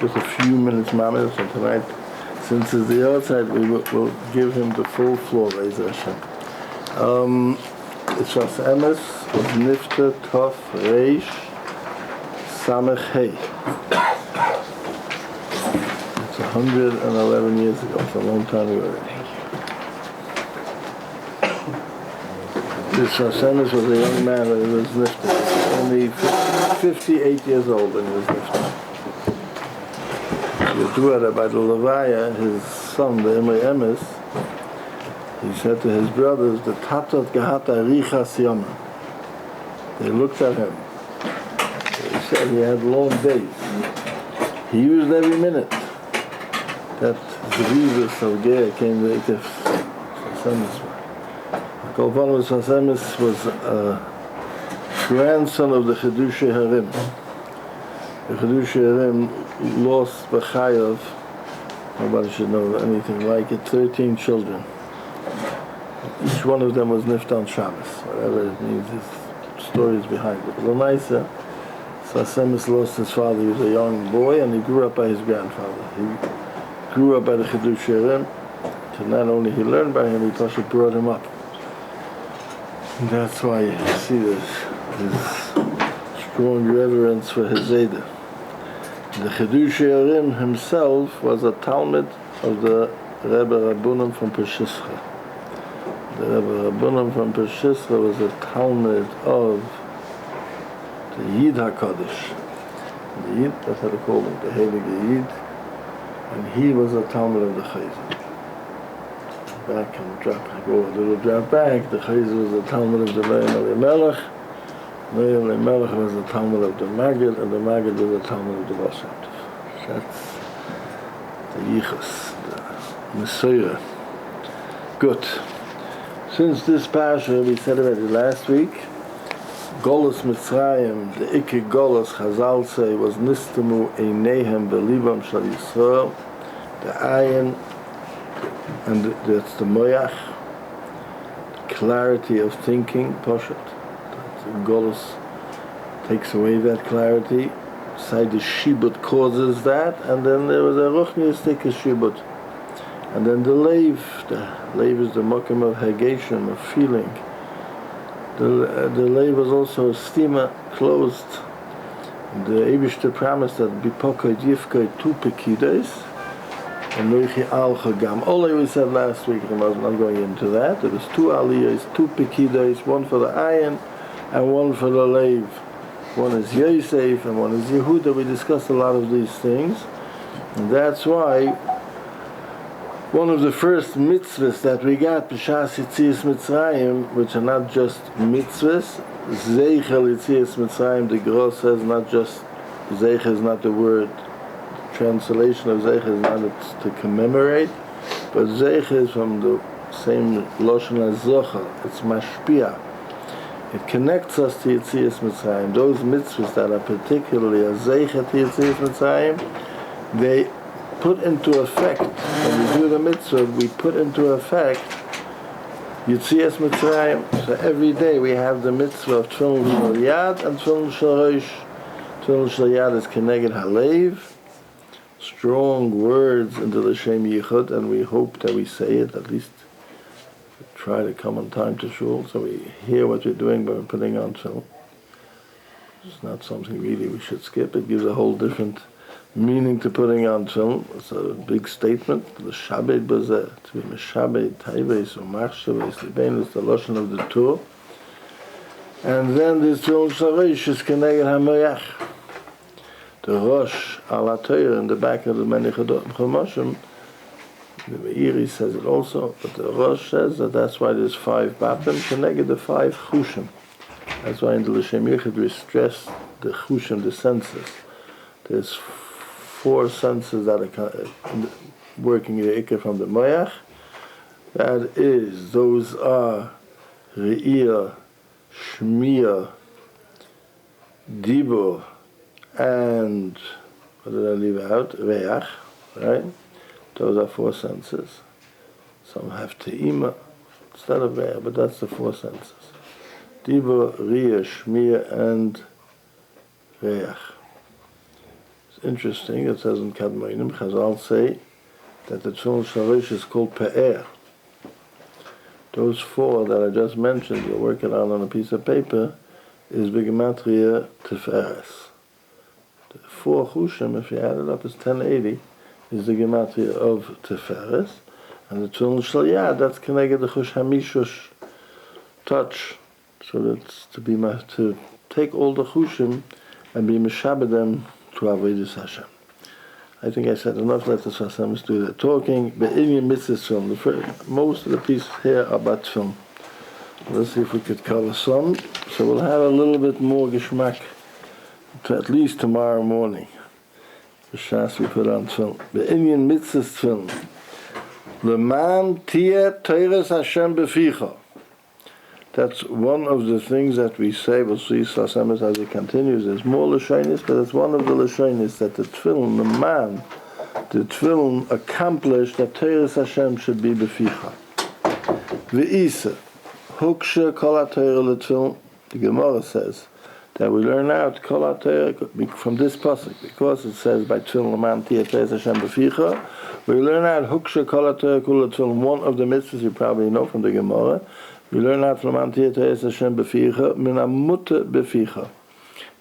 just a few minutes, Mama, so tonight, since it's the Yahrzeit, we'll give him the full floor, Be'ez Hashem. It's just Emes, was Nifta, Tov, Reish, Samech, Hey. It's 111 years ago, it's a long time ago already. This Emes was a young man when he was Nifta. Only 58 years old when he was Nifta. Yedua by the Levaya, his son, the Emes, he said to his brothers, the Tatot Gehata Richas Yoma. They looked at him. He said he had long days. He used every minute. That Zrizus of Geir came to Ikef Sasemis. Kolpanos Sasemis was a grandson of the Chedushei Harim. The Chedushei Harim lost B'chayav, nobody should know anything like it, 13 children. Each one of them was Nifta on Shabbos, whatever it means, his stories behind it. L'maisa, Sasemis lost his father. He was a young boy and he grew up by his grandfather. He grew up by the Chedushei Harim, so not only he learned by him, he also brought him up. And that's why you see this, his strong reverence for his Zaydah. The Chedushei Harim himself was a Talmud of the Rebbe Rabbunim from Peshischa. The Rebbe Rabbunim from Peshischa was a Talmud of the Yid HaKadosh. The Yid, that's how they called him, the Heilige Yid. And he was a Talmud of the Chayzer. Back and drop, go a little drop back. The Chayzer was a Talmud of the Me'em Elimelech. Me'em Elimelech was a Talmud of the Maggid, and the Maggid was a Talmud of the Baal Shem Tov. That's the Yichus, the Messiah. Good. Since this parasha, we said already last week, Golus Mitzrayim, the Ikke Golus, Chazal say, was Nistamu Einehem Belibam Shal Yisrael, the Ayin, and that's the Moyach, clarity of thinking, Poshet. Golus takes away that clarity. Side the Shibut causes that, and then there was a Ruchniistic Shibut. And then the Leiv is the Mokim of Hageshim, of feeling. The Leiv was also a stima, closed. The Eibishter promised that Bipokoid Yifkoid two Pekides, and Noichi Al Chagam. All we said last week, and I was not going into that. There was two Aliyahs, two Pekides, one for the Ayin and one for the Leiv. One is Yosef and one is Yehuda. We discussed a lot of these things. And that's why one of the first mitzvahs that we got, B'shas Yitzias Mitzrayim, which are not just mitzvahs, Zeichel Yitzias Mitzrayim, the Gros says not just, Zeichel is not the word, the translation of Zeichel is not to commemorate, but Zeichel is from the same Lashon as Zochel, it's Mashpia. It connects us to Yitzias Mitzrayim. Those mitzvahs that are particularly a Zeichel to Yitzias Mitzrayim, they put into effect, when we do the mitzvah, we put into effect Yitzias Mitzrayim. So every day we have the mitzvah of Tefillin Shel Yad and Tefillin Shel Rosh. Tefillin Shel Yad is Keneged Halev, strong words into the Shem Yichud, and we hope that we say it, at least try to come on time to shul, so we hear what we're doing by putting on tefillin. It's not something really we should skip. It gives a whole different meaning to putting on tefillin. It's a big statement. The Shabbat Bazeh, to be Meshabed, Taives, or Machshavos, Libein is the Lashon of the Torah. And then this Tefillin Shel Rosh is Keneged HaMoyach. The Rosh al HaTorah in the back of the many Chumashim, the Meiri says it also, but the Rosh says that that's why there's 5 Bapim, Keneged the 5 Chushim. That's why in the L'Shem Yichud we stress the Chushim, the senses. There's 4 senses that are working the Ikka from the Moyach. That is, those are Re'iyah, Shmiyah, Dibur, and, what did I leave out? Reach, right? Those are 4 senses. Some have Te'ima instead of Reach, but that's the 4 senses. Dibur, Re'iyah, Shmiyah, and Reach. interesting. It says in Kadmonim, Chazal say that the Tefillin Shalosh is called Pe'er. Those four that I just mentioned, you'll work it out on a piece of paper, is B'gematria Tiferes. The four Chushim, if you add it up, is 1080, is the Gematria of Tiferes. And the Tefillin Shal Yad, that's Keneged the Chush Hamishush, touch. So that's to take all the Chushim and be Meshabed them to Avodas Hashem. I think I said enough. Let us Hashem do the talking. Be'inyan mitzvahs film. Most of the pieces here are about film. Let's see if we could cover some. So we'll have a little bit more geschmack to at least tomorrow morning. The shas we put on film. Be'inyan mitzvahs film. Leman tia teires Hashem beficha. That's one of the things that we say. We'll see Hashem as it continues. There's more Lashonis, but it's one of the Lashonis that the Tefillin, the Tefillin accomplished that Teres Hashem should be beficha. Ve'isa, huksha kol ha'Torah l'Tefillin. The Gemara says that we learn out kol ha'Torah from this pasuk because it says by Tefillin leman tia Teres Hashem beficha. We learn out huksha kol ha'Torah kol l'Tefillin. One of the mitzvahs you probably know from the Gemara. We learn out from Antiyat Hashem beficha min amutta beficha.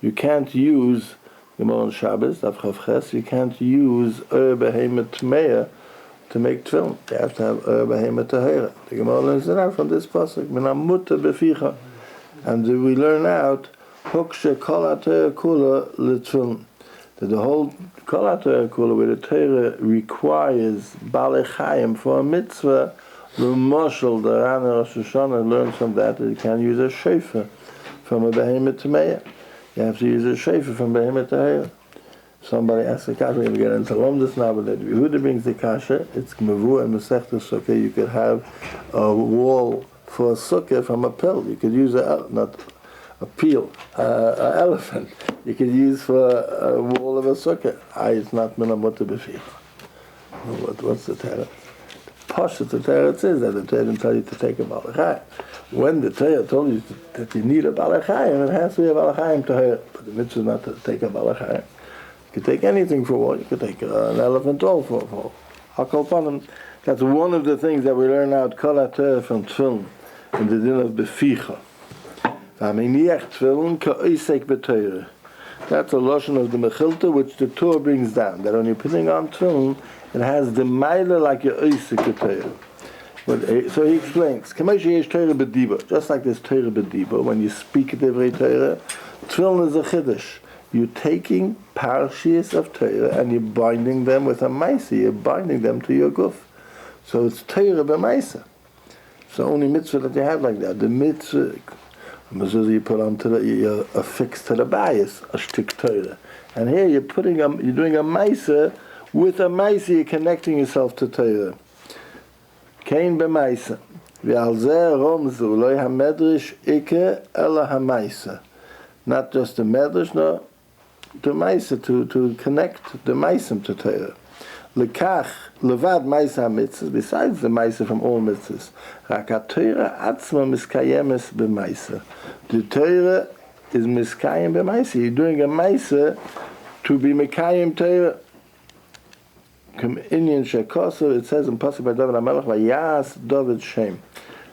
You can't use Gemara on Shabbos, Daf Chav Ches. You can't use behemoth tmeya to make tefillin. You have to have behemoth tahira. The Gemara learns it out from this pasuk min amutta beficha, and we learn out huksha kol ha'Torah kula l'tefillin. That the whole kol ha'Torah kula, where the Torah requires balei chayim for a mitzvah. The Moshel, the Ran Rosh Hashanah learns from that you can't use a shofar from a behemoth tmeya. You have to use a shofar from behemoth tahira. Somebody asks the kasha, we're going to get into Lomdus now, but that Yehuda brings the kasha, it's Gmevu and Masechta Sukkah. You could have a wall for a sukkah from a pill. You could use not a peel, an elephant. You could use for a wall of a sukkah. It's not Minamutta B'fi. What's the terror? Pasha the Torah says that the Torah didn't tell you to take a balachayim. When the Torah told you that you need a balachayim, it has to be a balachayim to her. But the mitzvah is not to take a balachayim. You could take anything for war. You could take an elephant all for Hakol Panim. That's one of the things that we learn out Kol HaTorah from Tefillin in the din of Beficha. V'haminiach Tefillin ka'isek b'Torah. That's a lotion of the Mechilta which the Torah brings down. That when you're putting on Tefillin, it has the Maila like your Oisik Torah. So he explains, just like this Torah B'diba, when you speak Divrei Torah, Tefillin is a Chiddush. You're taking Parshias of Torah and you're binding them with a Maisa. You're binding them to your Guf. So it's Torah B'Maisa. It's the only mitzvah that you have like that. The mitzvah, you put on to you're affixed to the bias, a shtik Torah. And here you're doing a Maisa. With a Maisa, you're connecting yourself to Torah. Kain b'Maisa. V'al zeh romzu loy hamedrash ike ela ha'Maisa. Not just the medrash, no, the Maisa, to connect the Maisim to Torah. Lekach, levad Maisa ha'mitzvahs, besides the Maisa from all mitzvahs, rak ha'Torah atzma miskayemes b'Maisa. The Torah is miskayem b'Maisa. You're doing a Maisa to be mikayem Torah. Inyan Shekosu, it says in Pasuk by David HaMelech, Vayas David Shem.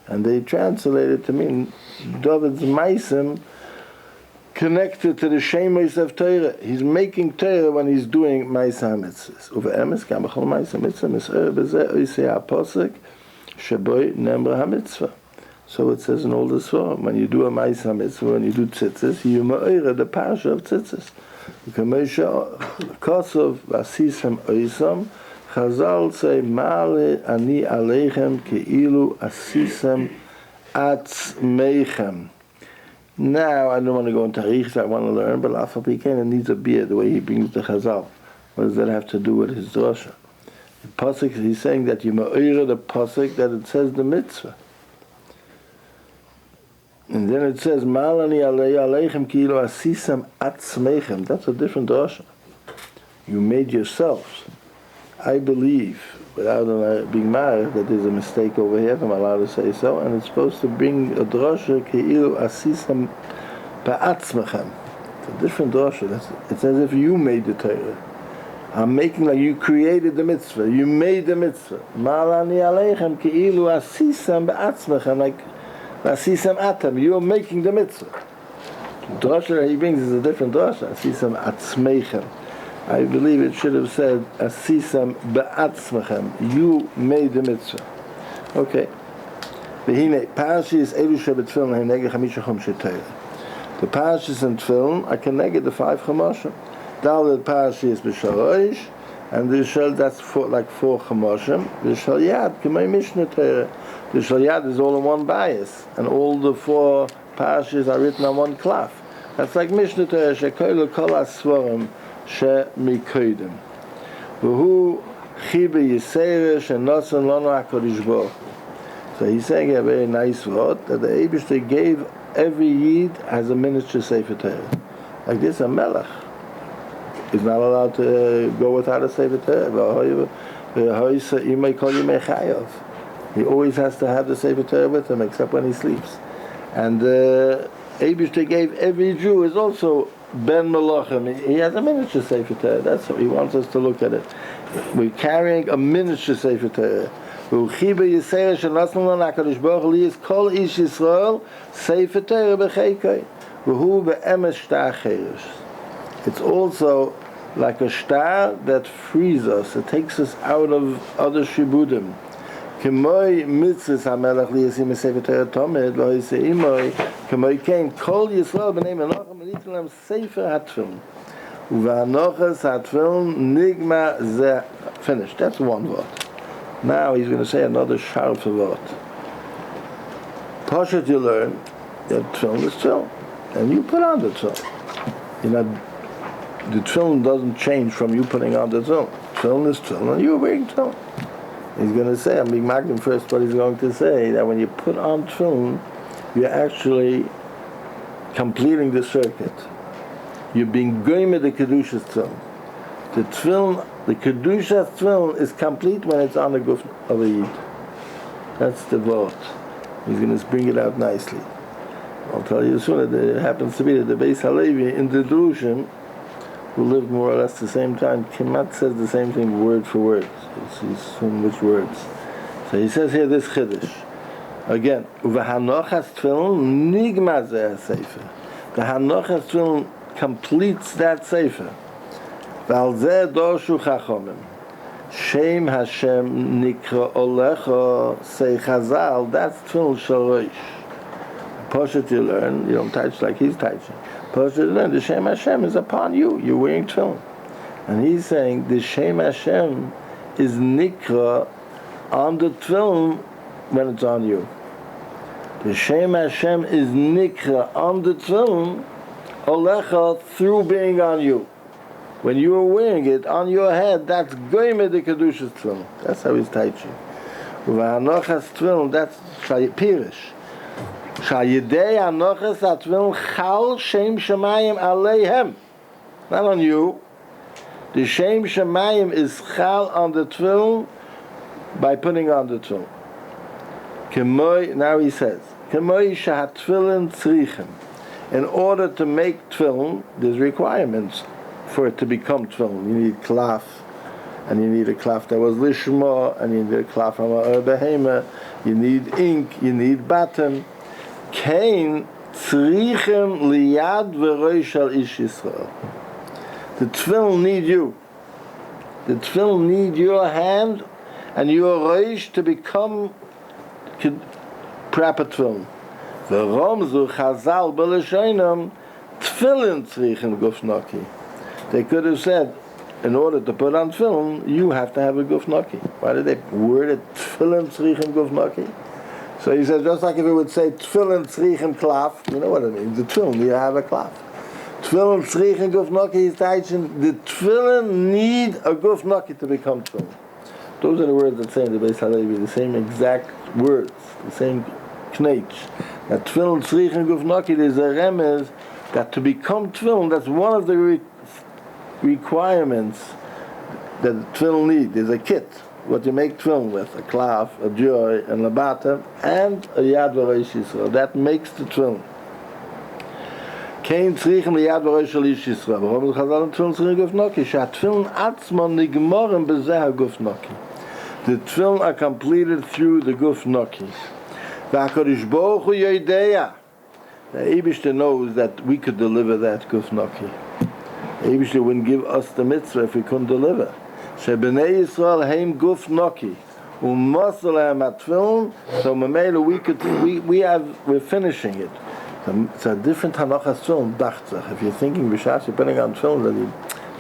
And they translate it to mean David's Maisim connected to the Shemos of Torah. He's making Torah when he's doing Maisa HaMitzvahs. Uve Emes, Kamachol Maisa Mitzvah, Mis'er Bezeh, Oisei HaPosek, Sheboi Nemra HaMitzvah. So it says in all the Sforim, when you do a Maisa HaMitzvah, when you do Tzitzis, you ma'ira the parasha of Tzitzis. Kosov Vasisem Oisam, Chazal say, Male ani aleichem keilu asisem atzmeichem. Now, I don't want to go into Tarichs, I want to learn, but Afal Pikein needs a beer, the way he brings the Chazal. What does that have to do with his drasha? The Pasuk, he's saying that you ma'ira the Pasuk, that it says the mitzvah. And then it says, Malani aleichem kilo asisam atzmeichem. That's a different drasha. You made yourselves. I believe, without being married, that there's a mistake over here, if I'm allowed to say so, and it's supposed to bring a drasha kilo asisam ba'atzmechem. It's a different drasha. It's as if you made the Torah. I'm making like you created the mitzvah, you made the mitzvah. Malani aleichem keilu asisam be'atzmechem, like asisam atam, you're making the mitzvah. The drasha he brings is a different drasha, asisam atzmechem. I believe it should have said asisam be'atzmechem, you made the mitzvah. Okay. V'hine, parashis elu shebetfilin ha'neged chamisha chumshei Torah. The parashis in Tefillin are connected the 5 Chumashim. Daled parashis b'shalosh, and the shal, that's like 4 Chumashim. The shal yad k'may Mishnah Torah. The shal yad is all in one bias, and all the 4 parashis are written on one klaf. That's like Mishnah Torah. Shekoylu kol asvarim she'mikodim. V'hu chibe yisera she'nosan lanu HaKadosh Baruch. So he's saying a very nice word that the Eibishter gave every Yid as a miniature Sefer Torah. Like this, a melech is not allowed to go without a Sefer Torah. He always has to have the Sefer Torah with him, except when he sleeps. And Eibishter gave every Jew is also Ben Melachim. He has a miniature Sefer Torah. That's what he wants us to look at it. We're carrying a miniature Sefer Torah. Uchibe Yisera Shenasnu Lanu HaKadosh Baruch Hu Liyis Kol Ish Yisrael Sefer Torah B'Cheikei V'hu Be'emes Shtar Cheresh. It's also like a star that frees us. It takes us out of other shibudim. K'moi mitzvahs HaMelech Liyis Im Sefer Torah Tomed V'hoise Imoi K'moi Kein Kol Yisrael B'nei Menachem V'nitin Lam Sefer HaTefillin U'V'Anochas HaTefillin Nigma Zeh. Finished. That's one word. Now he's going to say another sharp word. Pashat, you learn that tefillin is tefillin, and you put on the tefillin. You know, the tefillin doesn't change from you putting on the tefillin. Tefillin is tefillin, and you're wearing tefillin. He's going to say, I'm being magnum first, but he's going to say that when you put on tefillin, you're actually completing the circuit. You're being goyim the kedushas tefillin. The tefillin, the Kedusha tefillin is complete when it's on the guf of a Yid. That's the vote. He's going to bring it out nicely. I'll tell you soon that it happens to be that the Beis Halevi in the Drushim, who lived more or less the same time, Kimat says the same thing word for word. He's from which words. So he says here this Chiddush. Again, Uvahanochas tefillin nigma zeh sefer. The Hanochas tefillin completes that sefer. ועל זה דורשו חכמים. שם השם נקרא הולך, say Chazal, that's tefillin shel rosh. Pashat you learn, you don't touch like he's touching. Pashat you learn, the Shem Hashem is upon you, you're wearing tefillin. And he's saying the Shem Hashem is nikra on the tefillin when it's on you. The Shem Hashem is nikra on the tefillin, olecha, through being on you. When you are wearing it on your head, that's goyim the kedushas tefillin. That's how he's teaching. V'anochas tefillin, that's pirish. Shayidei anochas tefillin chal shem shemayim aleihem. Not on you. The shem shemayim is chal on the tefillin by putting on the tefillin. Kemoi, now he says, Kemoi shahat tefillin tzrichem. In order to make tefillin, there's requirements for it to become tefillin. You need klaf, and you need a klaf that was lishma, and you need a klaf from a behema. You need ink, you need batem. Kain tzrichem liyad v'rosh al ish Yisrael. The tefillin need you. The tefillin need your hand and your rosh to become proper tefillin. V'romzu chazal b'leshonam tefillin tzrichem guf naki. They could have said, in order to put on tefillin, you have to have a guf naki. Why did they word it tefillin tzrichem guf naki? So he says, just like if it would say tefillin tzrichem klaf, you know what it means. The tefillin, you have a klaf. Tefillin tzrichem guf naki is teaching, the tefillin need a guf naki to become tefillin. Those are the words that say in the Beis Halevi, the same exact words, the same knetch. That tefillin tzrichem guf naki, there's a remez that to become tefillin, that's one of the requirements that tefillin need. There's a kit, what you make tefillin with, a klaf, a joy, and a bottom, and a yad v'rosh Yisrael. That makes the tefillin. kein צריכים ליד בראש של איש ישראל. warum חז"ל תפילין צריכים גוף נקי? שהתפילין עצמם נגמרים בזה הגוף נקי. The tefillin are completed through the guf naki. והקדוש ברוך הוא יודע. The Eibishter knows that we could deliver that guf naki. The Eibishter wouldn't give us the mitzvah if we couldn't deliver. שבני ישראל הם גוף נקי. ומסר להם התפילין, so ממילא we're finishing it. It's a different Hanachas tefillin, dachtach. If you're thinking b'shas, you're putting on tefillin, then you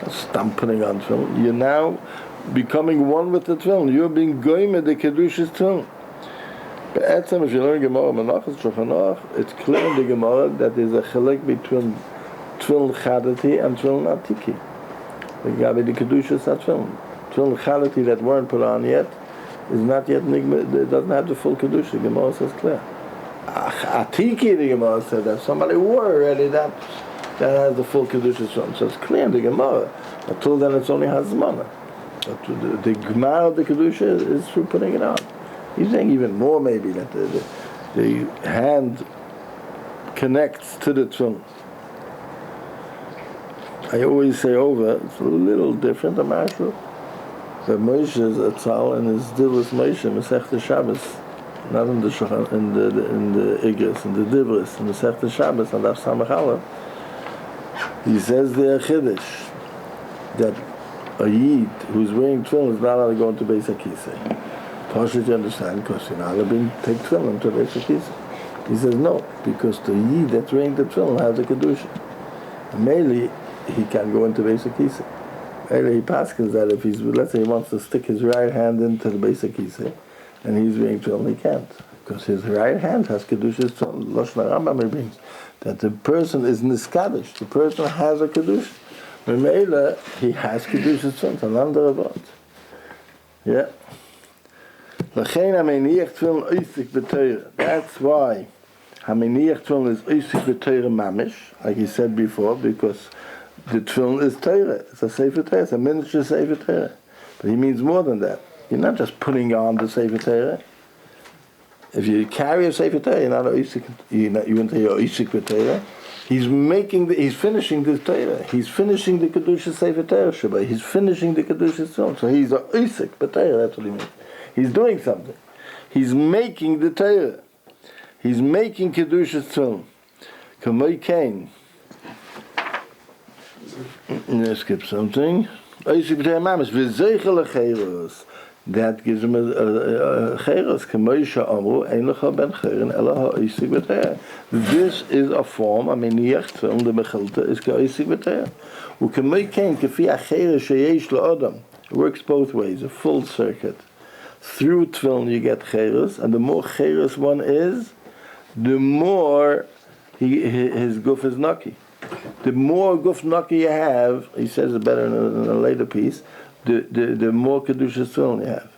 stop putting on tefillin. You're now becoming one with the tefillin. You're being goyim the kedushas tefillin. Be'etzem, if you learn Gemara Menachas Shulchan Aruch, it's clear in the Gemara that there's a chilek between tefillin chadati and tefillin atiki. Regarding the kedushas tefillin. Tefillin chadati that weren't put on yet is not yet nigma. It doesn't have the full kedusha. The Gemara says clear. Atiki, the Gemara said that somebody wore already that has the full kedusha. So it's clear in the Gemara. Until then, it's only hazmana. But the Gemara of the kedusha is through putting it on. He's saying even more maybe that the hand connects to the tefillin. I always say over. It's a little different. The mashal. The Moshe is a tzal and his divus Moshe Masechta Shabbos. Not in the Shulchan, in the Igros, in the Divris, in the Sechta Shabbos, and Daf Samach Aleph. He says there Chiddush that a Yid who's wearing tefillin is not allowed to go into Beis HaKisei. Partially you understand, because you're not allowed to take tefillin to Beis HaKisei. He says no, because the Yid that's wearing the tefillin has a kedusha. And mainly he can go into Beis HaKisei. Mainly he paskins that if he's, let's say he wants to stick his right hand into the Beis HaKisei, and he's wearing tefillin, he can't. Because his right hand has kedushas tefillin. Lashon HaRambam brings that the person is niskadish. The person has a kedusha. Memela, he has kedushas tefillin. An andere Wort. Yeah. L'chein hameniach tefillin oisik b'teira. That's why hameniach tefillin is oisik b'teira mamish, like he said before, because the tefillin is teira. It's a sefer teira. It's a miniature sefer teira. But he means more than that. You're not just putting on the Sefer Torah. If you carry a Sefer Torah, you're not a Isik, you wouldn't say you're Isik Torah. He's finishing the Torah. He's finishing the Kedusha Sefer Torah Shabbat. He's finishing the Kedusha Torah. So he's a Isik Torah, that's what he means. He's doing something. He's making the Torah. He's making Kedusha Torah. Kamei Kain. Let's skip something. Isik Torah Mamas. V'zeichel Acheros. That gives him a cheres. This is a form. I mean, the mechilta is ka'isik b'teir. It works both ways. A full circuit. Through tefillin you get cheres, and the more cheres one is, the more his guf is naki. The more guf naki you have, he says it better in a later piece. The more kedushas tefillin you have.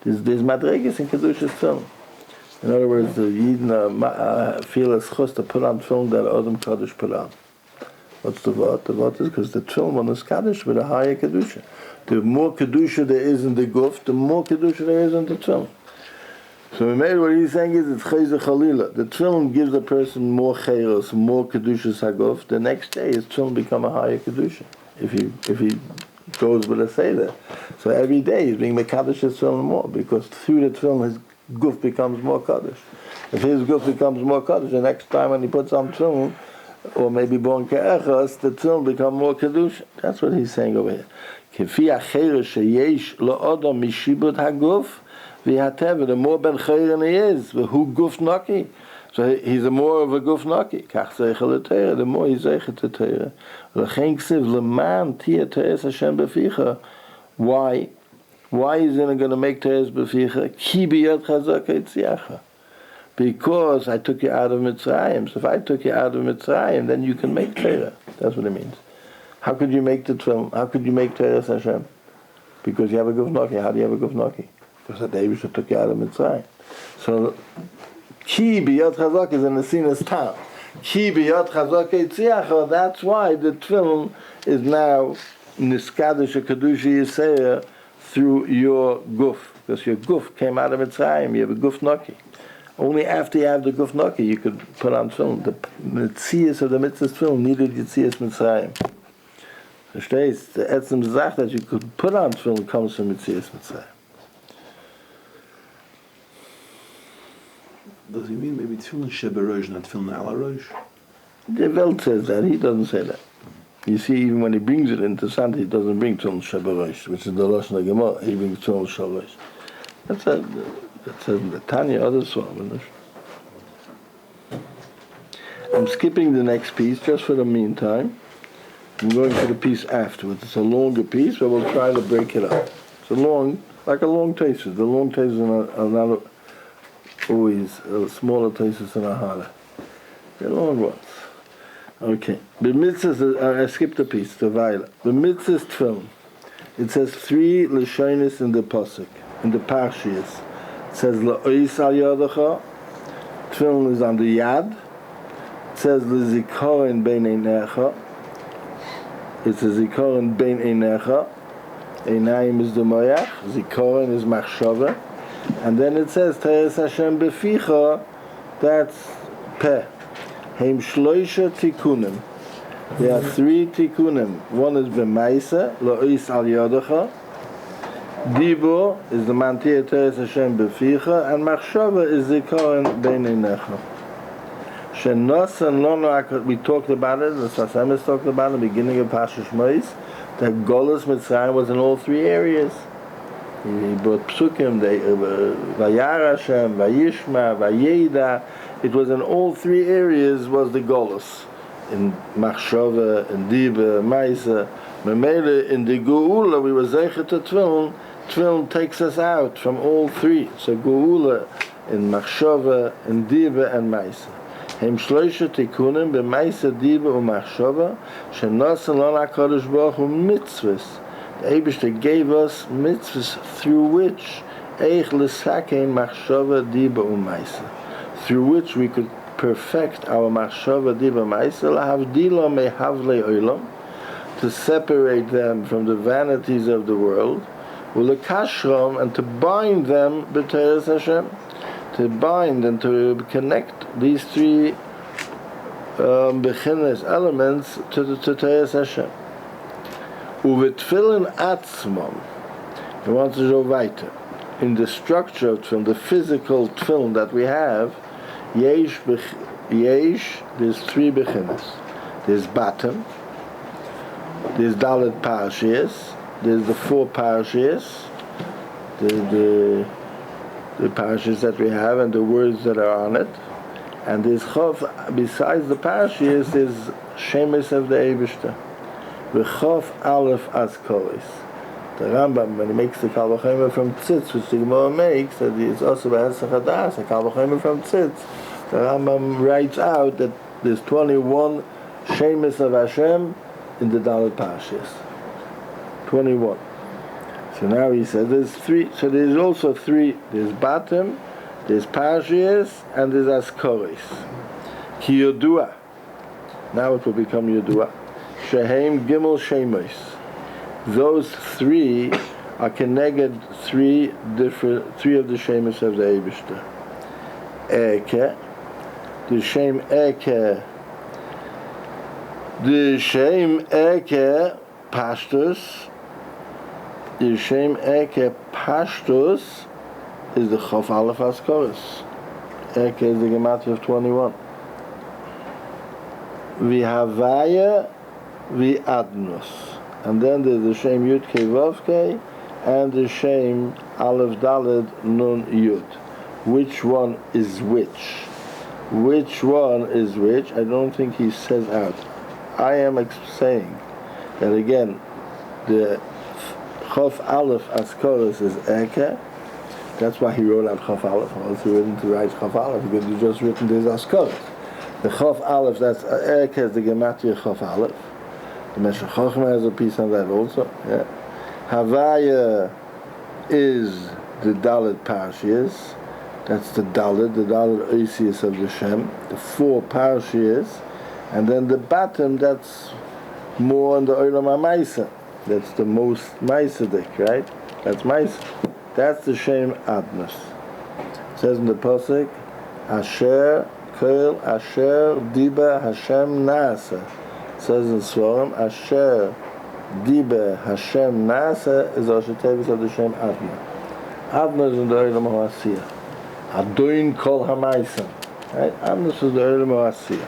There's madregas in kedushas tefillin. In other words, the Yidden feel a schus to put on tefillin that Adam Kaddish put on. What's the vort? The vort is because the tefillin one is Kaddish with a higher kedusha. The more kedusha there is in the guf, the more kedusha there is in the tefillin. So what he's saying is it's chayzer chalila. The tefillin gives a person more chayros, more kedushas haguf. The next day his tefillin become a higher kedusha. If he goes with a seder. So every day he's being mekadosh his tefillin more, because through the tefillin his guf becomes more kaddish. If his guf becomes more kaddish, the next time when he puts on tefillin, or maybe born ke'echas, the tefillin become more kaddish. That's what he's saying over here. Kefi acheres sheyesh la'odam mishibud haguf v'hateva. The more ben chayren he is, who guf naki. So he's a more of a guf naki. Kach zeichel l'teira. The more he's zeichel to teira. L'chein ksiv l'man tia teres Hashem b'ficha. Why? Why is he going to make teres b'ficha? Ki biyad chazak etziacha. Because I took you out of Mitzrayim. So if I took you out of Mitzrayim, then you can make teira. That's what it means. How could you make the tefillin? How could you make teres Hashem? Because you have a guf naki. How do you have a guf naki? Because the David took you out of Mitzrayim. So Ki biyad chazak is in the sinus town. Ki biyad chazak etziacha. That's why the tefillin is now niskadish a kedusha yisera through your guf, because your guf came out of Mitzrayim. You have a guf naki. Only after you have the Guf Naki you could put on tefillin. The Metzias of the Mitzvah's tefillin needed Yetzias Mitzrayim. Verstehst? The Etzem Zach that you could put on tefillin comes from Yetzias Mitzrayim. Does he mean maybe tefillin sheberosh, not tefillin ala rosh? The Welt says that. He doesn't say that. You see, even when he brings it into Santa, he doesn't bring tefillin sheberosh, which is the Lashon HaGemara. He brings tefillin sheberosh. That's in the Tanya, other Swam. I'm skipping the next piece just for the meantime. I'm going to the piece afterwards. It's a longer piece, but we'll try to break it up. It's like a long taste. The long tastes are not always smaller tastes than a harder. They're long ones. Okay. The mitzvahs, I skipped a piece, the Violet. The mitzvahs tefillin. It says 3 lashonis in the pasuk, in the parshias. It says la'ois al yadacha. Tefillin is on the yad. It says l'zikaron bein einecha. It's a zikaron bein einecha. Einayim is the moyach. Zikaron is machshava. And then it says Teres Hashem beficha. That's peh. Heim shloisha tikunim. There are 3 tikunim. One is b'maisa, la'ois al yadacha. Dibo is the mantia Teres Hashem beficha, and machshava is zikaron bein einecha. Shenos and lono, we talked about it. The Sasemis talked about it at the beginning of Pasha Shmois. That Golus Mitzrayim was in all 3 areas. He brought psukim, Vayar Hashem, Vayishma, Vayeda. It was in all 3 areas was the Golus. In Machshava, in Diba, Maisa. Memele, in the Geula, we were Zeicher to Tefillin. Tefillin takes us out from all 3. So Geula in Machshava, in Diba, and Maisa. Hem shloisha tikunim b'maisa diba u'machshava shenasan lana HaKadosh Baruch Hu mitzvahs. The Eibishter gave us mitzvahs through which eich l'sakein machshava diba u'maisa, through which we could perfect our machshava diba u'maisa lahavdila mehavlei olam, to separate them from the vanities of the world, u'lekashram, and to bind them b'teres Hashem, to bind and to connect these 3 beginnes elements to Teres Hashem. Uvetfilin atzmam. He wants to go weiter. In the structure of tefillin, the physical tefillin that we have, there's 3 beginnes. There's bottom, there's dalet parashias, there's the 4 parashias, the parashas that we have and the words that are on it, and there's chof. Besides the parashas, there's shemes of the Eibishter. V'chof aleph askolis. The Rambam, when he makes the Kal V'chomer from tzitz, which the Gemara makes, that it's also by Hesach Hadas, a Kal V'chomer from tzitz. The Rambam writes out that there's 21 shemes of Hashem in the Dalet parashas. 21. So now he says there's 3. So there's also 3. There's bottom, there's parashias, and there's askoris. Ki yodua. Now it will become yodua. Shehem gimel shemos. Those 3 are connected 3 of the shemos of the Eibishter. Eke, the shem eke, pashtus. The Shem Eke Pashtus is the Chof Aleph Askoris. Eke is the Gematria of 21. V'Havaya V'Adnus. And then there's the Shem Yud Kei Vav Kei and the Shem Aleph Daled Nun Yud. Which one is which? Which one is which? I don't think he says out. I am saying that again, the Chof Aleph Askoris is Eke. That's why he wrote out Chof Aleph. Also written to write Chof Aleph because he just written this Askoris. The Chof Aleph, that's Eke, is the Gematria Chof Aleph. The Meshech Chochmah has a piece on that also. Yeah. Havaya is the Dalet Parashias. That's the Dalet Oisius of the Shem. The 4 Parashias. And then the bottom, that's more on the Olam HaMaisa. That's the most Maisadik, right? That's Maisa. That's the Shem Adnus. It says in the Pasuk, Asher Kol Asher Diba Hashem Nasa. It says in Svarim, Asher Diba Hashem Nasa is Rosh Tevis of the Shem Adna. Adna is in the Olam HaAsiyah. Adoin Kol HaMaisam. Right? Adna is the Olam HaAsiyah.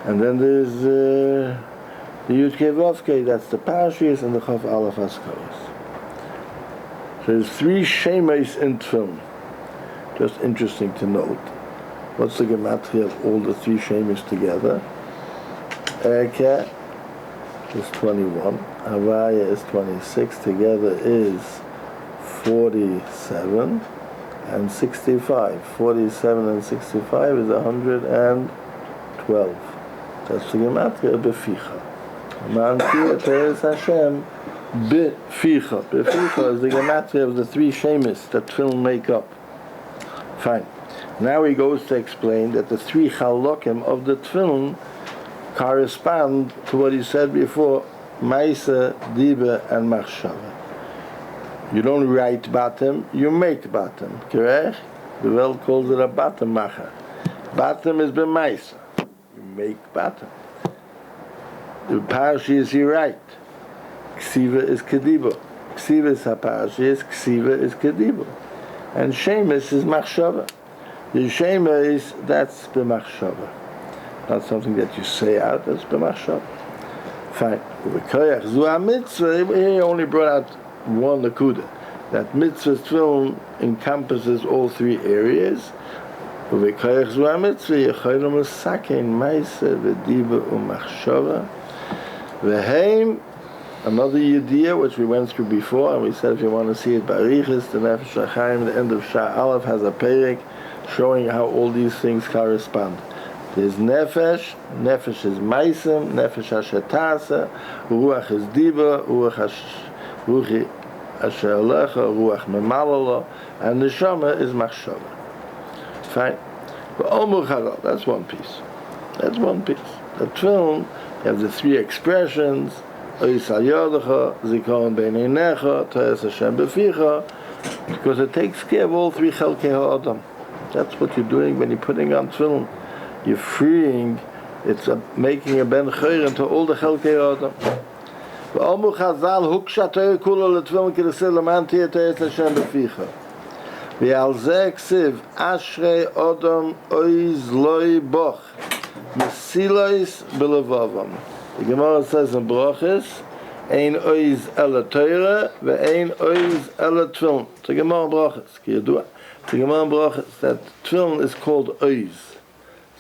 And then there's the Yud Kei Vav Kei, that's the Parashiyos, and the Chav Aleph Haskaros. So there's 3 Shemes in Tefillin. Just interesting to note. What's the gematria of all the 3 Shemes together? Erke is 21. Havaya is 26. Together is 47 and 65. 47 and 65 is 112. That's the gematria of Beficha. Ma'anti Teres Hashem Beficha. Beficha is the gematria of the 3 Shemes that Tefillin make up. Fine. Now he goes to explain that the 3 Chalokim of the Tefillin correspond to what he said before, Maisa, Diba, and Machshava. You don't write Batim, you make Batim. Correct? The Welt calls it a Batim Macher. Batim is B'Maisa. You make Batim. The Parashiyos you write. Ksiva is Kediba. Ksiva is HaParashiyos, Ksiva is Kediba. And Shemes is Machshava. The Shemes, that's B'Machshava. Not something that you say out, that's B'Machshava. Fine. He only brought out one Nakuda. That mitzvah's Tefillin encompasses all 3 areas. Another Yediyah, which we went through before, and we said if you want to see it, Barichis, the Nefesh HaChaim, the end of Shah Aleph has a perek showing how all these things correspond. There's Nefesh, Nefesh is Maisim, Nefesh Hashetasa, Ruach is Diba, Ruach Asher Alecha, Ruach Memalala, and Neshama is Machshava. Fine. But Omer Chazal, that's one piece. That's one piece. The Tefillin, you have the 3 expressions, Ois Al Yodecha, Zikaron Beineinecha, Teres Hashem Beficha, because it takes care of all 3 Chelkei HaAdam. That's what you're doing when you're putting on Tefillin. You're freeing, it's making a ben chayr into all the Chelkei HaAdam. V'omu Chazal huksha Torah kula l'Tefillin k'desir l'man tiyeh Teres Hashem Beficha. V'al zeh ksiv ashrei Odom oiz loi boch mesilois b'levavam. The Gemara says in Brachos, ein oiz ela Torah ve'ein oiz ela Tefillin. The Gemara in Brachos, ki yadua. The Gemara in Brachos, that Tefillin is called oiz.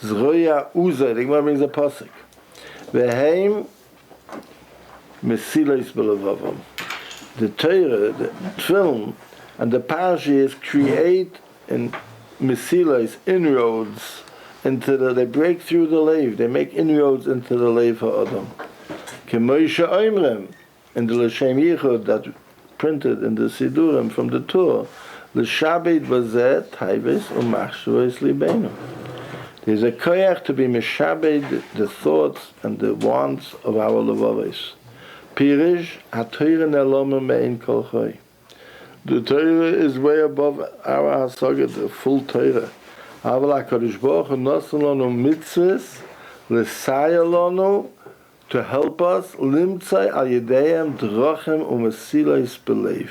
Zroya Uza, the Gemara brings a pasuk. Veheim Mesilos B'Levavam. The Torah, the Tefillin, and the Parashiyos create in Mesilos inroads into they break through the lave, they make inroads into the lave HaAdam. K'moisha Oimrem, in the L'Shem Yichud that printed in the Sidurim from the Torah, L'Shabed Bazeh Taivis U'Machshavos Libeinu. There's a koyach to be meshabed the thoughts and the wants of our levavis. Pirish ha'Torah neloma me'in kol choy. The Torah is way above our hasaga, the full Torah. Aval HaKadosh Baruch Hu nosen lanu mitzvahs l'saya lanu to help us limtzai al yedeihem drachem u'mesilos b'leiv,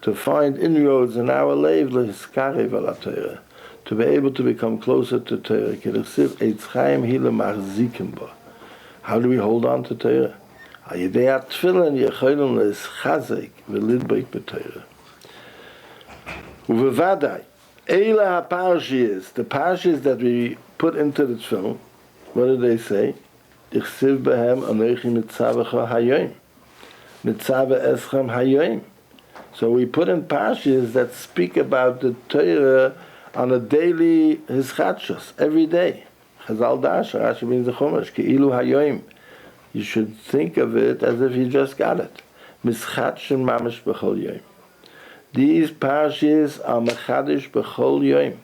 to find inroads in our leiv l'hiskarev al HaTorah, to be able to become closer to Torah. How do we hold on to Torah? The parashiyos that we put into the Tefillin, what do they say? So we put in parashiyos that speak about the Torah on a daily hischatshus, every day. Chazal Dash, Rashi means the Chumash, Ke'ilu Hayoim. You should think of it as if you just got it. Mischatshim mamish b'chol yoim. These parashiyos are mechadish b'chol yoim.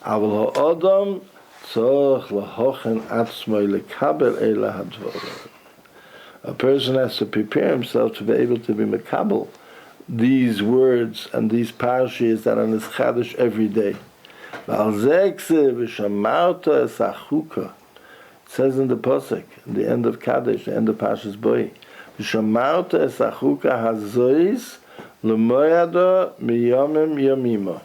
Aval ha'odam tzorach lahochen atzmoi lekabel eila hadvarim. A person has to prepare himself to be able to be mekabel these words and these parashiyos that are nischadish every day. Al Zekse v'shamarta es achuka. It says in the Pasuk, in the end of Kadesh, the end of Parshas Boi, v'shamarta es achuka hazois l'moyado miyomim yomima.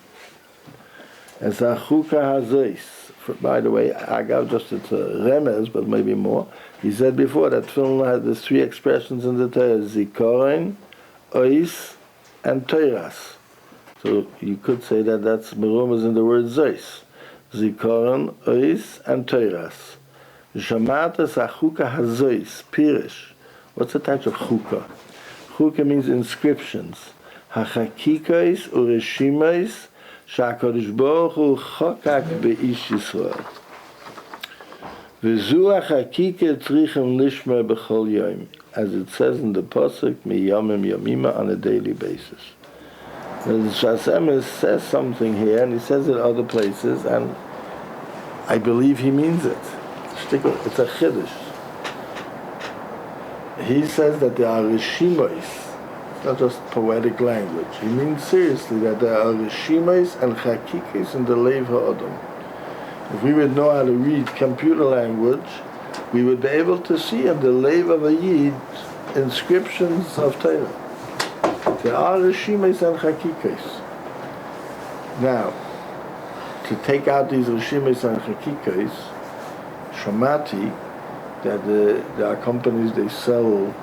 Es achuka hazois. By the way, I got just it's a remez, but maybe more. He said before that film had the three expressions in the Torah: Zikorin, Ois, and Teiras. So you could say that that's merumas in the word Zois. Zikorin, Ois, and Teiras. Shamatas achuka hazois, Pirish. What's the type of chukah? Chukah means inscriptions. Hachakikais ureshimais שהקדוש ברוך הוא חוקק באיש ישראל. וזו החקיקה צריכים לשמוע בכל יום, as it says in the Pasuk, מיומם יומימה, on a daily basis. The Emes says something here, and he says it other places, and I believe he means it. It's a chiddush. He says that there are rishimos. It's not just poetic language. He means seriously that there are rishimos and chakikis in the Lev HaAdam. If we would know how to read computer language, we would be able to see in the Lev of a Yid inscriptions of Torah. There are rishimos and chakikis. Now, to take out these rishimos and chakikis, Shamati, that there are companies, they sell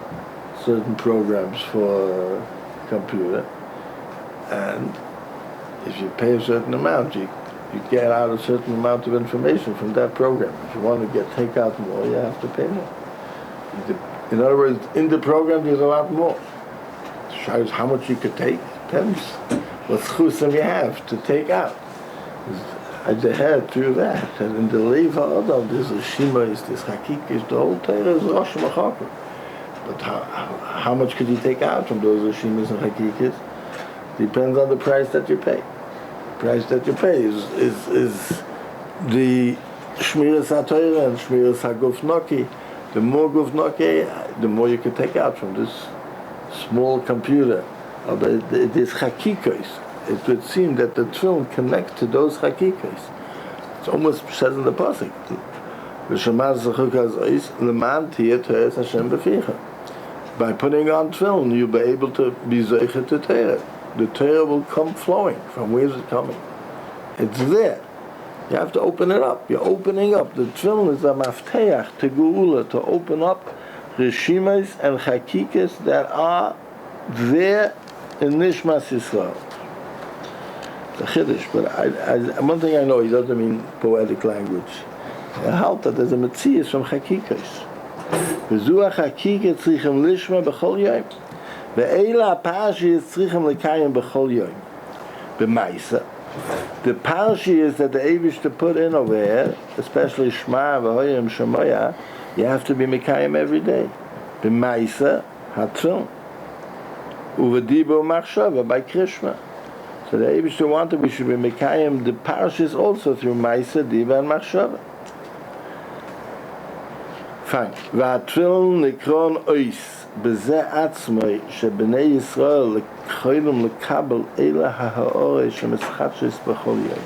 certain programs for computer, and if you pay a certain amount, you get out a certain amount of information from that program. If you want to take out more, you have to pay more. In other words, in the program there's a lot more. It shows how much you could take, depends what chusim you have to take out. I had through that, and in the Lev HaAdam there's a Shimais, there's Hakikis, the whole Torah is Rosh Machakah. But how much could you take out from those Rishimis and Hakikis? Depends on the price that you pay. The price that you pay is the Shmiras HaTorah and Shmiras HaGuf Noki. The more Guf Noki, the more you can take out from this small computer. It is Hakikis. It would seem that the tefillin connect to those Hakikis. It's almost says in the Pasuk. By putting on tefillin, you'll be able to be zeicher to Torah. The Torah will come flowing. From where is it coming? It's there. You have to open it up. You're opening up. The tefillin is a mafteach to geula, to open up rishimas and chakikas that are there in Nishmas Yisrael. It's a chiddush, but one thing I know, he doesn't mean poetic language. I help that there's a metzias from chakikas. V'zu ha-chakika tzrichem lishma b'chol yom. Ve'ela ha-parshi tzrichem lekayim b'chol yom. B'maisa. The parshi is that the Eivish to put in over here, especially Shema v'hoyim shemoya, you have to be mekayim every day. B'maisa ha-tzon. U'v'dibo machshava by Krishma. So the Eivish wanted we should be mekayim the parshis also through Maisa, Diva, and Machshava. Fine. V'atfilin nikron ois b'zeh atzmoi shebnei Yisrael l'choylum l'kabel eila ha'orei shemischatshis b'chol yom.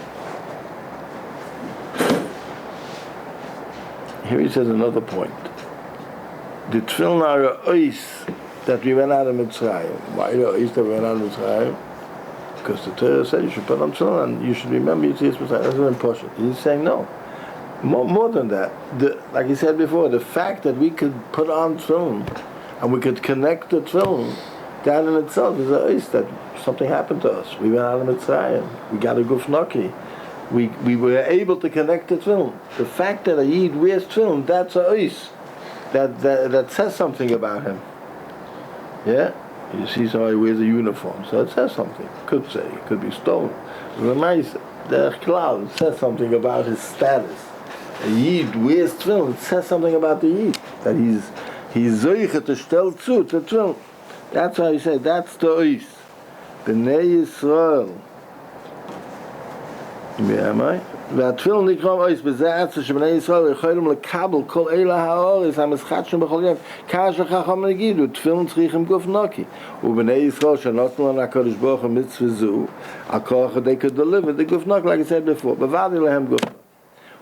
Here he says another point. The tefillin are a ois that we went out of Mitzrayim. Why the ois that we went out of Mitzrayim? Because the Torah said you should put on tefillin and you should remember Yitzias Mitzrayim. That's very important. He's saying no. More than that, like he said before, the fact that we could put on tefillin and we could connect the tefillin, that in itself is a ois that something happened to us. We went out of Mitzrayim. We got a guf noki. We were able to connect the tefillin. The fact that a yid wears tefillin, that's a ois. That says something about him. Yeah? You see somebody wears a uniform, so it says something. It could say, it could be stolen. It says something about his status. A Yid wears tefillin, it says something about the Yid. That he's zoiche to stel zu, to tefillin. That's why he said, that's the ois. B'nei Yisrael. Am I? והתפילין נקרא אויס בזעצה שבני ישראל יכולים לקבל כל אלה האורס המשחטשים בכל יום כאשר חכם נגידו תפילין צריכים גוף נקי ובני ישראל שנתנו לנו הקדוש ברוך הוא מצווה זו הכוח they could deliver the גוף נקי like I said before בוודאי להם גוף נקי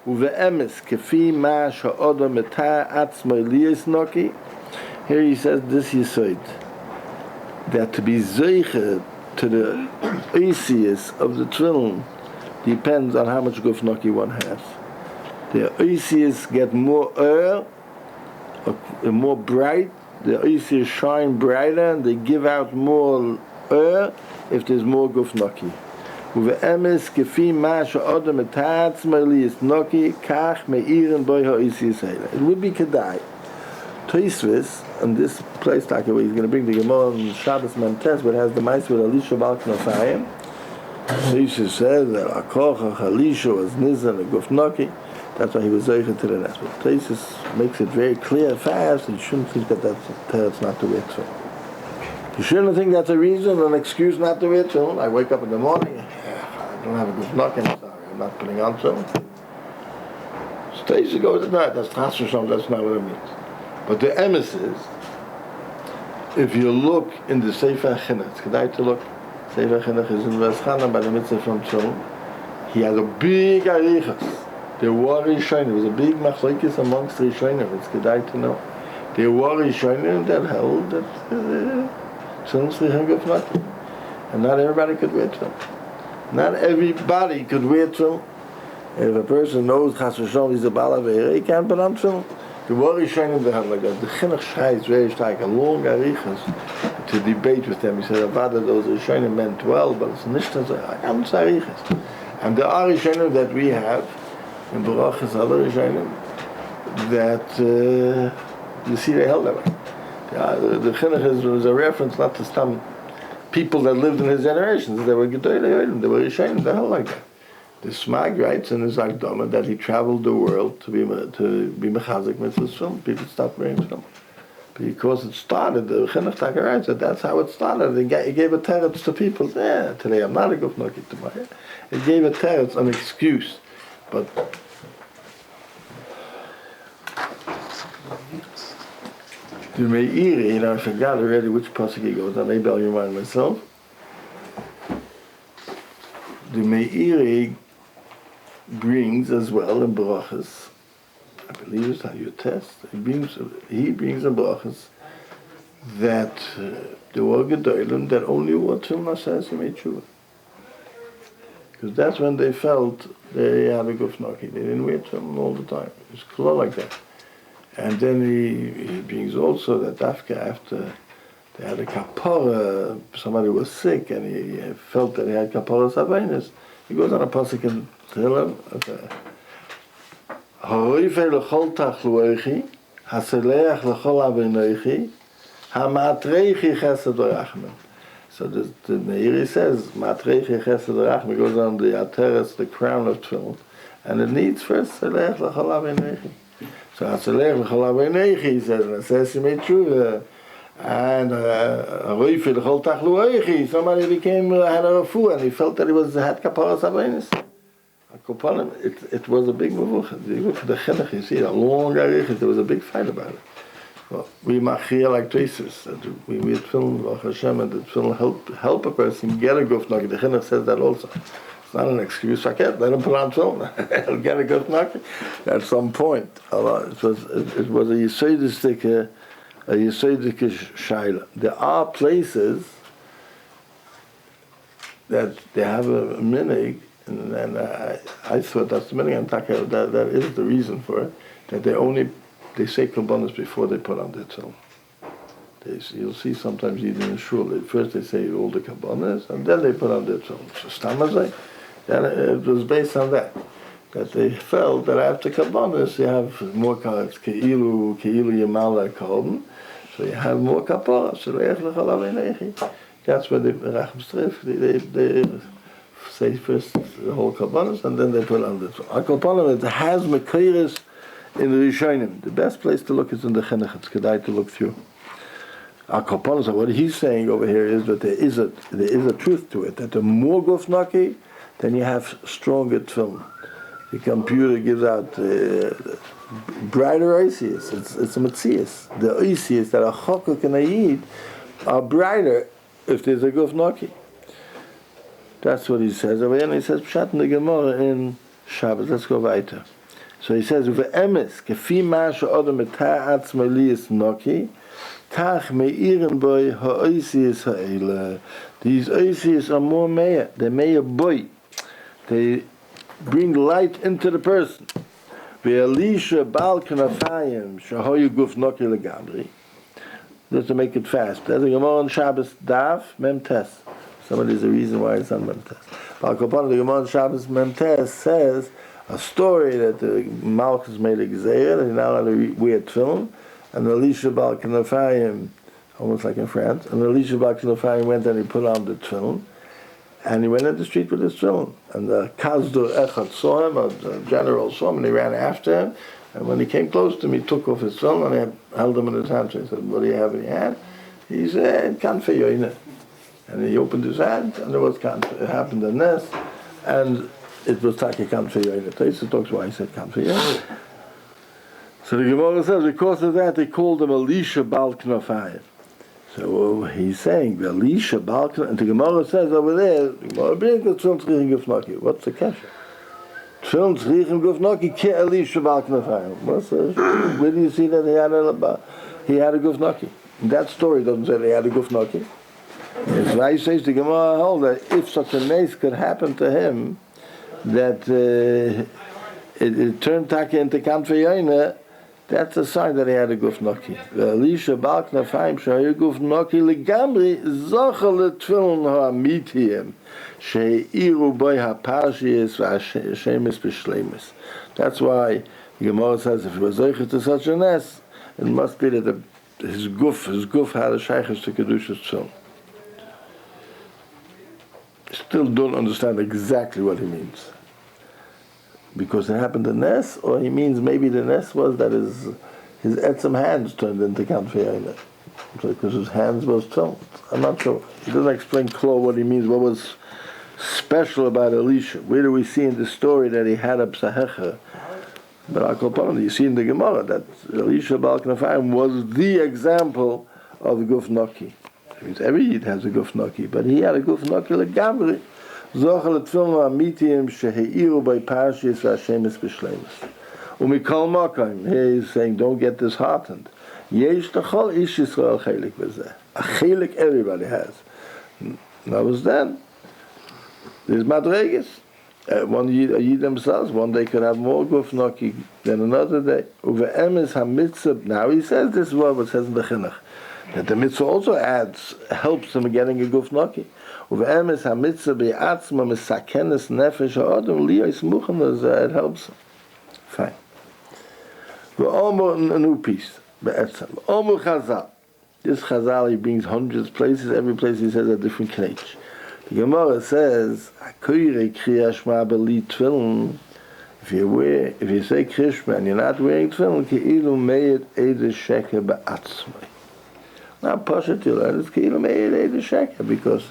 ובאמס כפי מה שהאדם מתאר עצמו ליאס נקי here he says this Yahrzeit that to be zeicher to the easiest of the tefillin depends on how much gufnaki one has. The easiest get more more bright, the easiest shine brighter, and they give out more if there's more gufnaki. ובאמס כפי מה שאדם מתאר עצמו ליאס נקי כך מאירן בו האיסיס האלה. It would be kedai. Tosfos, and this place like where he's going to bring the Gemara on Shabbos Mentes, but it has the mice with Elisha Bal Knafayim. Tosfos says that Akocha Elisha was Nizan and Gufnaki. That's why he was Zeicha to the next. But Tosfos makes it very clear, fast, and you shouldn't think that that's not to wait for. You shouldn't think that's a reason, an excuse not to wait for. I wake up in the morning, I don't have a Gufnaki, I'm sorry, I'm not putting on film. Tosfos goes at night, that's Chas V'Shalom, that's not what it means. But the Emes is, if you look in the Sefer Chinuch, it's good to look. Sefer Chinuch is in Veschana by the mitzvah from Tzom. He has a big arichas. There were Rishonim. It was a big machlokes amongst Rishonim. It's good to know. There were Rishonim that held that Tzom Tzrichim Gufnaki, and not everybody could wear Tzom. Not everybody could wear Tzom. If a person knows Chas V'Shalom he's a Baal Aveira, he can't put on Tzom. The worry shining they have like that. The Chinuch Shai very stark, a long arichas to debate with them. He said, Avada, those Rishonim meant well, but it's nicht as a arichas. And there are Rishonim that we have, in Barachas, other Rishonim, that you see they held that way. The Chinuch was a reference not to some people that lived in his generations. They were Gedolei, they were Rishonim, they held like that. The Smag writes in his Akdama that he traveled the world to be mechazik mitzvahs film. People stopped wearing film because it started. The Chinuch Taka writes that that's how it started. He gave a teretz to people. Yeah, today I'm not a gufnaki tomorrow. It gave a teretz, an excuse, but the Meiri, I forgot already which pasuk he goes on. Maybe I'll remind myself. The Meiri brings as well in brachas, I believe it's how you test. He brings in brachas that there were gedolim that only wore tefillin asas yemei tshuva, because that's when they felt they had a gufnaki. They didn't wear tefillin all the time. It's close like that. And then he brings also that after they had a kapara, somebody was sick and he felt that he had kapara savenis. He goes on a pasuk in Tehillim. Ha'roifei l'chol tachluoichi, ha'seleach l'chol avinoichi, ha'matreichi chesed v'rachman. So the Meiri says, matreichi chesed v'rachman goes on the ateres, the crown of tefillin, and it needs first seleach l'chol avinoichi. So ha'seleach l'chol avinoichi, he says, asas yemei tshuva. And somebody had a refuah and he felt that he had kaparas avenis. It was a big mevucha. You look at the Chinuch, you see a long arichas. There was a big fight about it. Well, we machir like Tosfos. We film Hashem and the film help a person get a gufnaki. The Chinuch says that also. It's not an excuse. I can't let him put on film. He'll get a gufnaki at some point. It was a Yahrzeit a Yahrzeit shaila. There are places that they have a minig, and I thought that's the minig and taka. That is the reason for it. That they say kabbanas before they put on their tefillin. You'll see sometimes even in shul. First they say all the kabbanas, and then they put on their tefillin. So stamazay, and it was based on that. That they felt that after kabbanas you have more cards, keilu yamala kolben. So you have more kapara. That's where the Racham Strif, they say first the whole kabbanas and then they put on the Akopanim. It has Mekeiris in the Rishonim. The best place to look is in the Chinuch. It's kedai to look through. Akopanim. What he's saying over here is that there is a truth to it. That the more gufnaki, then you have stronger tefillin. The computer gives out brighter oisius. It's a metzius. The oisius that a chokuk and a yid are brighter if there's a guf noki. That's what he says. And he says pshat in the Gemara in Shabbos. Let's go weiter. So he says, "Emes kefi ma she'odem eta'atz melias noki, tach meiren boy ha'oisius ha'ele." These oisius are more meir. They're meir boy. They bring light into the person. Ve'elisha bal kanafayim shehoyu guf noki legamri. Just to make it fast. There's a Gemara on Shabbos Daf Mem Tes. There's a reason why it's on Mem Tes. But the Gemara on Shabbos Mem Tes says a story that the Malchus made a gezeir, and he now had to wear tefillin, and Elisha bal kanafayim, almost like in France, and Elisha bal kanafayim went and he put on the tefillin, and he went in the street with his tefillin, and the Kazdur Echad saw him, the general saw him, and he ran after him. And when he came close to him, he took off his tefillin and he held him in his hand. So he said, "What do you have in your hand?" He said, "Kanfe yoine." And he opened his hand, and there was kanfe. It happened in this, and it was taki kanfe yoine. Taisa talks why he said kanfe yoine. So the Gemara says, because of that, they called him Elisha Bal Knafayim. So he's saying, Elisha Bal Knafayim, and the Gemara says over there, the Gemara brings the tefillin tzrichim gufnaki. What's the kasha? Tefillin tzrichim gufnaki ke Elisha Bal Knafayim. Where do you see that he had a gufnaki? That story doesn't say that he had a gufnaki. It's why he says the Gemara hold that if such a mace could happen to him, that it turned taki into kanfe yoine, that's a sign that he had a guf noki. Elisha bal knafayim shehayu guf noki legamri zocha letefillin ha'amitiyim she'iru boy ha'parshiyis v'ha'shemis b'shleimus. That's why the Gemara says if he was zocha to such a nes, it must be that his guf had a shaykhus to kedushas tefillin. Still don't understand exactly what he means. Because it happened in Nes, or he means maybe the Nes was that his etzem hands turned into kanfe yoine. So because his hands was turned. I'm not sure. He doesn't explain clear what he means, what was special about Elisha. Where do we see in the story that he had a psahecha? But you see in the Gemara that Elisha Bal Knafayim was the example of guf noki. It means every Yid has a guf noki, but he had a guf noki legamri. Zocha letefillin ha'amitiyim sheheiru by parshiyis v'hashemis b'shleimus. Umikol makom, here he's saying, don't get disheartened. Yesh l'chol ish Yisrael chelik b'zeh. A chelik everybody has. That was then. There's madreges. One Yid themselves, one day could have more guf noki than another day. Uve Emes ha-mitzvah. Now he says this is what it says in the chinuch, that the mitzvah also helps him getting a guf noki. Uve'emes ha-mitzvah be'atzma misakenes nefesh ha'odom liyos muchanas, it helps him. Fine. Ve'omer, a new piece. Be'etzem. Omer Chazal. This Chazal, he brings hundreds of places. Every place he says a different knech. The Gemara says, "Akoyre kriya shma b'li tefillin." If you say krishma and you're not wearing tefillin, ke'ilu meyet ede sheker be'atzmai. Now, Pashat, you learn it's ke'ilu meyet ede sheker, because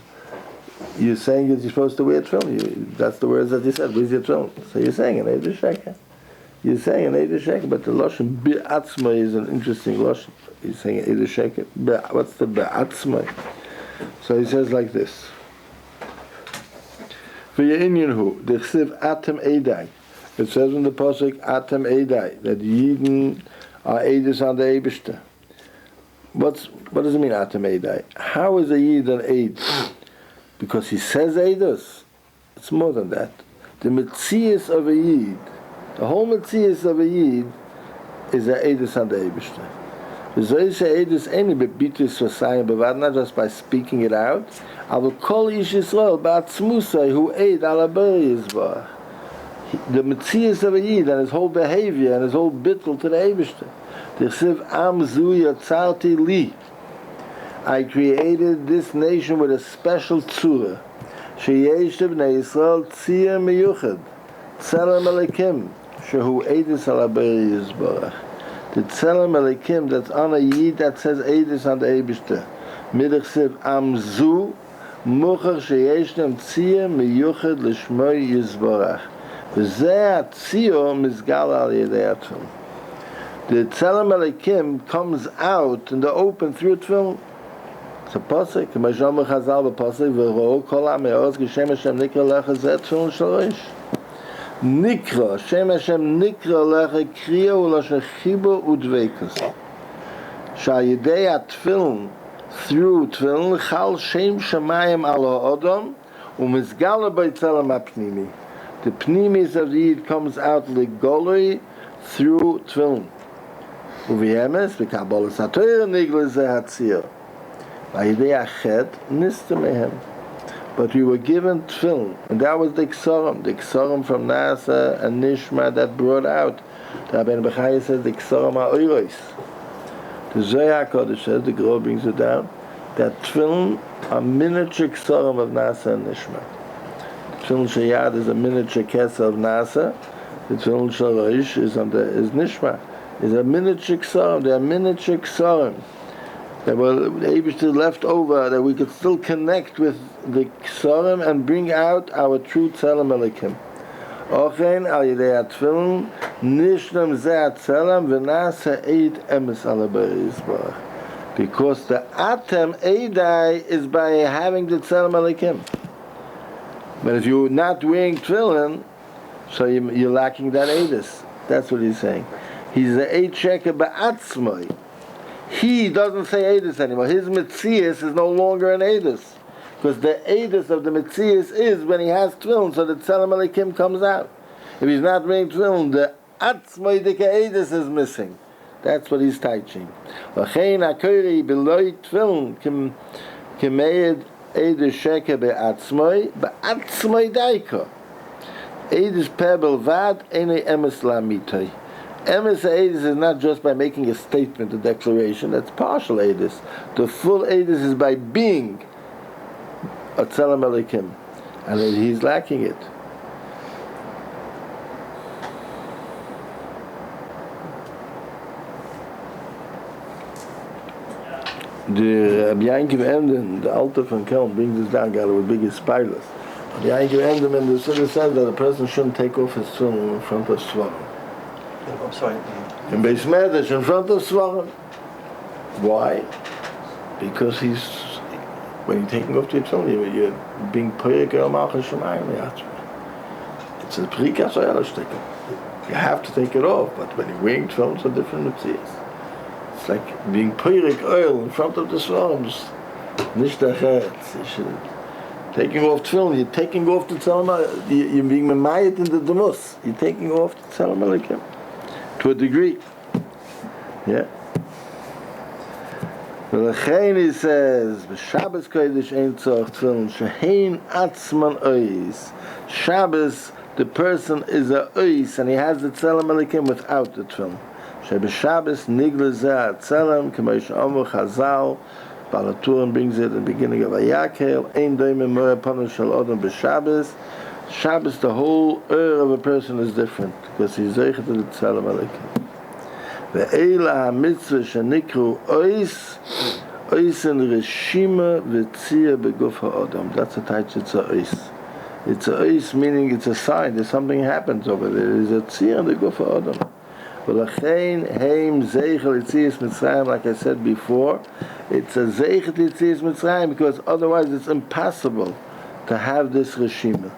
you're saying that you're supposed to wear tefillin. That's the words that you said. Where's your tefillin? So you're saying an ede sheker. You're saying an ede sheker, but the lashon be'atzmai is an interesting lashon. He's saying an ede sheker. What's the be'atzmai? So he says like this. It says in the pasuk Atem Eidai that Yidden are Eidos on the Eibishter. What does it mean Atem Eidai? How is a Yid an Eid? Because he says Eidos. It's more than that. The Metzias of a Yid, the whole Metzias of a Yid is a Eidos on the Eibishter. Not just by speaking it out. I will call Ish Yisrael Ba'atzmusai who ate ala Yizbah. The Metzias of a Yid and his whole behavior and his whole bittul to the Eibishter. T'chsiv Am Zu Yatzarti Li. I created this nation with a special tzura. Sheyesh Bnei Yisrael Tzir Meyuchad. Tzelem Elikim. Shehu Eidus ala Yizbah. The Tzelem Elikim that's on a Yid that says Eidus on the Eibishter. Midchsiv Am Zu Muchach Sheyeshnem Tzir Meyuchad L'Shmoi Yizborach. V'zeh atzio mizgal al yedei atfilin. The Tzelem Elikim comes out in the open through tefillin. It's a pasuk. Ma'ashem Chazal b'pasuk v'ro'o kol ha'me'oz Geshem Hashem nikra lecha zeh tefillin shalosh. Nikra, Shem Hashem nikra lecha kriya u'lashon chibur u'dveikus. Sha'yidei atfillin through tefillin chal Shem Shamayim al ha'odom u'mizgala b'tzelem ha'pnimi. The pnimis of the Yid comes out legoloi through tefillin. Emes, v'kabolas ha'Torah nigla zeh hatzir. V'yidei achet nista mehem. But we were given tefillin, and that was the Ksarim from Nasa and Nishma that brought out. The Rabbeinu Bechaya says the Ksarim ha'oros. The Zohar HaKadosh says, the Gra brings it down, that tefillin are miniature Ksarim of Nasa and Nishma. Tefillin Sheyad is a miniature Kesa of Nasa. The tefillin Shalosh is Nishma. Is a miniature Ksarim. They are miniature Ksarim. That were left over, that we could still connect with the Ksarim and bring out our true Tzelem Elikim. Ochen al yedei atfilin nishlam zeh atzelem v'nasa eid emes ala b'yisbarach. Because the atem eidai is by having the Tzelem Elikim. But if you're not wearing tefillin, so you're lacking that eidus. That's what he's saying. He's the eid sheker ba'atzmai. He doesn't say eidus anymore. His metzias is no longer an eidus. Because the eidus of the metzias is when he has tefillin, so the Tzelem Elikim comes out. If he's not wearing tefillin, the atzmai dika eidus is missing. That's what he's teaching. V'chein ha'kori b'loi tefillin k'meid eidus sheker be'atzmai daika. Eidus pebel vad ene emes la'mitoi. Emes Eidus is not just by making a statement, a declaration. That's partial Eidus. The full Eidus is by being a Tzelem Elikim. And he's lacking it. The Rabbi Yankiv Emden, the Alter von Kelm, brings this down, got it with biggest spiders. Rabbi Yankiv Emden in the Siddur says that a person shouldn't take off his tefillin in front of Svarim. I'm sorry. In Beis Medrash, in front of Svarim. Why? Because when you're taking off the tefillin, you're being Perek El Malchus Shemayim. It's a Perikas Oyalashtikel. You have to take it off, but when you're wearing tefillin, it's a different mitzvah. It's like being Perek oil in front of the Svarim. Nicht achetz. Taking off tefillin, you're taking off the Tzelem, you're being memayit in the demus. You're taking off the Tzelem Elikim. To a degree. Yeah. V'lechein he says, B'Shabbos Kodesh ein tzorach tefillin, shehein atzman ois. Shabbos, the person is a ois, and he has the Tzelem Elikim without the tefillin. She'b'Shabbos nigla zeh atzelem, k'mo she'omer Chazal, Balaturim brings it in the beginning of Ayakel, ein doimim mo'eh panu shel odom b'Shabbos. Shabbos, the whole of a person is different because he's zeichet to the Tzelem Elikim. Ve'ela ha'mitzvah shenikru ois in reshima v'tzia beguf ha'odam. That's a type. It's a ois. It's a ois meaning it's a sign. There's something happens over there. There's a tzia in the guf ha'odam. V'lachein heim zeichel yitzias Mitzrayim. Like I said before, it's a zeichet yitzias Mitzrayim because otherwise it's impossible to have this reshima.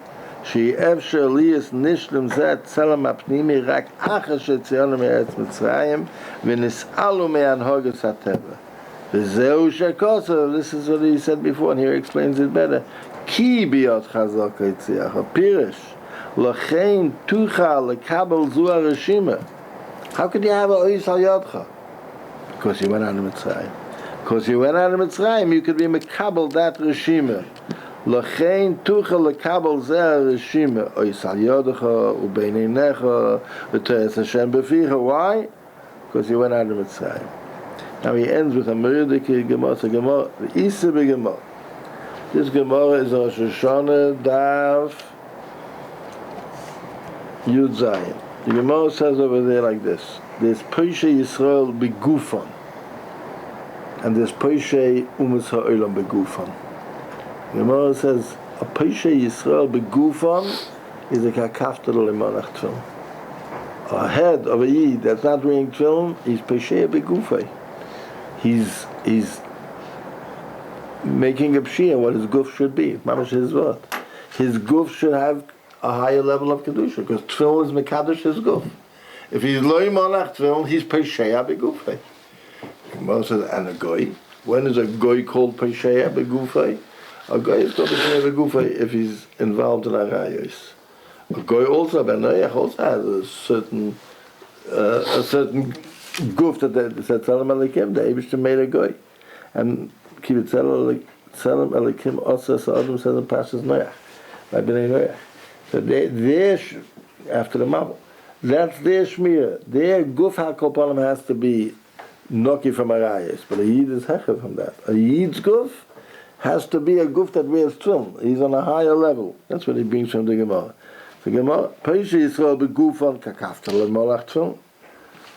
שאפשר ליאס נשלם זה הצלם הפנימי רק אחר שציונו מארץ מצרים ונסעלו מהנהוגת הטבע. וזהו שכוסו, this is what he said before and here he explains it better. כי ביות חזוק היציח, הפירש, לכן תוכל לקבל זו הרשימה. How could you have a ois al yodcha? Because you went out of Mitzrayim. Because you went out of Mitzrayim, you could be mekabel that reshima. לכן תוכל לקבל זה הרשימה אויס על ידך ובין עיניך ותרס השם בפיך. Why? Because he went out of Mitzrayim. Now he ends with a Meridike Gemara. It's a Gemara, the Isa Gemara. This Gemara is Rosh Hashanah Daf Yud Zayin. The Gemara says over there like this: there's Poshe Yisrael begufan, and there's Poshe Umas Ha'olam begufan. The Gemara says a Poshe Yisrael begufan is a kakafter limonach tefillin. A head of a yid that's not wearing tefillin, he's pesheya begufay. He's making a pshia what his guf should be. Mamash his what? His guf should have a higher level of kedusha because tefillin is mekadosh his guf. If he's loy monach tefillin, he's pesheya begufay. Gemara says, and a goy. When is a goy called pesheya begufay? A goy is called pesheya begufay if he's involved in arayos. A goy also, Ben Noach also has a certain guf that said Tzelem Elikim, the Eibishter made a goy. And Kibbutz Tzelem Elikim also Sa'adim says in Pashas Noach, by Bnei Noach. So they're after the Mabel. That's their shmir. Their guf hakopanim has to be noki from arayos, but a yid is hecher from that. A yid's guf has to be a guf that wears tefillin. He's on a higher level. That's what he brings from the Gemara. The Gemara, Pesha Yisrael begufan kakafter lemolach tefillin.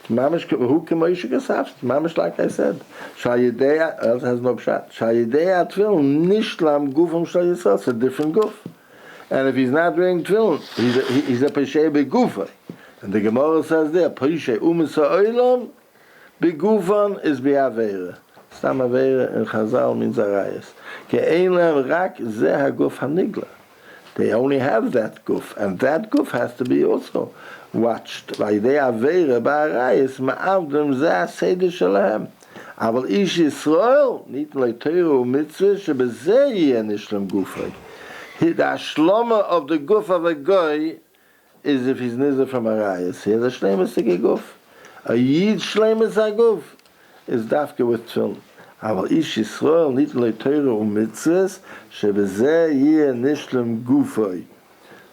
Mamish who kemoish gesaft. Mamish like I said. Shayidei else has no pshat. Shayidei tefillin nishlam gufam shal Yisrael. It's a different guf. And if he's not wearing tefillin, he's a peshay begufay. And the Gemara says there, peshay umisa oilam begufan is be'avera. Stam avera in Chazal means arayas. Ke'ein lem rak zeh haguf hanigla. They only have that guf, and that guf has to be also watched. Vayidei avera ba'arayas ma'avdem zeh seder shalahem. Aval ish Yisrael nit le'teiru mitzvah shebezeh yeh nishlam gufay. The ashlama of the guf of a goy is if he's nizar from arayas. Here's a shlemus to guf. A yid shlemus aguf is dafke with tefillin. Aval ish Yisrael nit le'teiru mitzvahs shebezeh yeh nishlam gufay.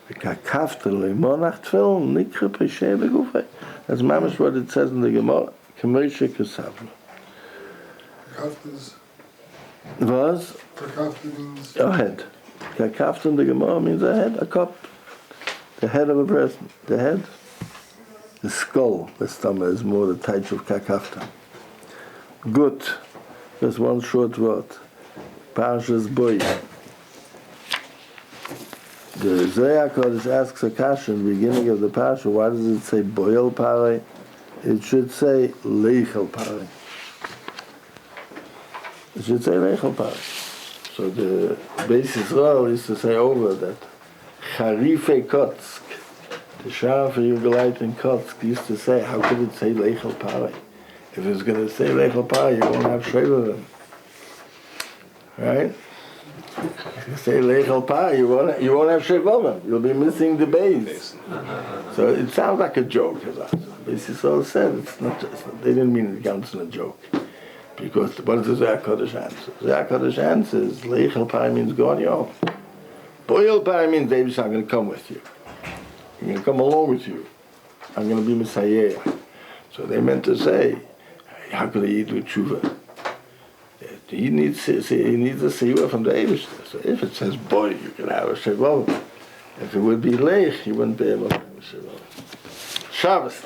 V'kakafter le'monach tefillin nikra peshay begufay. That's mamish what it says in the Gemara. K'moshe Kesavla. Kakafter Was? means A head. Kakafter in the Gemara means a head, a cup. The head of a person. The head. The skull, the stomach is more the type of kakafter. Good. Just one short word. Parshas boy. The Zohar Kodesh asks a kasha in the beginning of the parsha. Why does it say boil pare? It should say leichel pare. It should say leichel pare. So the Beis Yisrael used to say over that Charife Kotsk, the Shara for Yugalite in Kotsk, used to say, how could it say leichel pare? If it's going to say leichel pare, you won't have shreivim. Right? If you say leichel pare, you won't have shreivim. You'll be missing the base. So it sounds like a joke. Beis Yisrael said it's not. They didn't mean it counts in a joke. Because what does the Zohar Kodesh answer? The Zohar Kodesh answers, leichel pare means go on your own. Boil pare means David's not going to come with you. I'm going to come along with you. I'm going to be Messiah. So they meant to say, how could he do tshuva? He needs a siyua from the Eibishter. So if it says boy, you can have a shevov. If it would be leich, you wouldn't be able to have a shevov. Shabbos.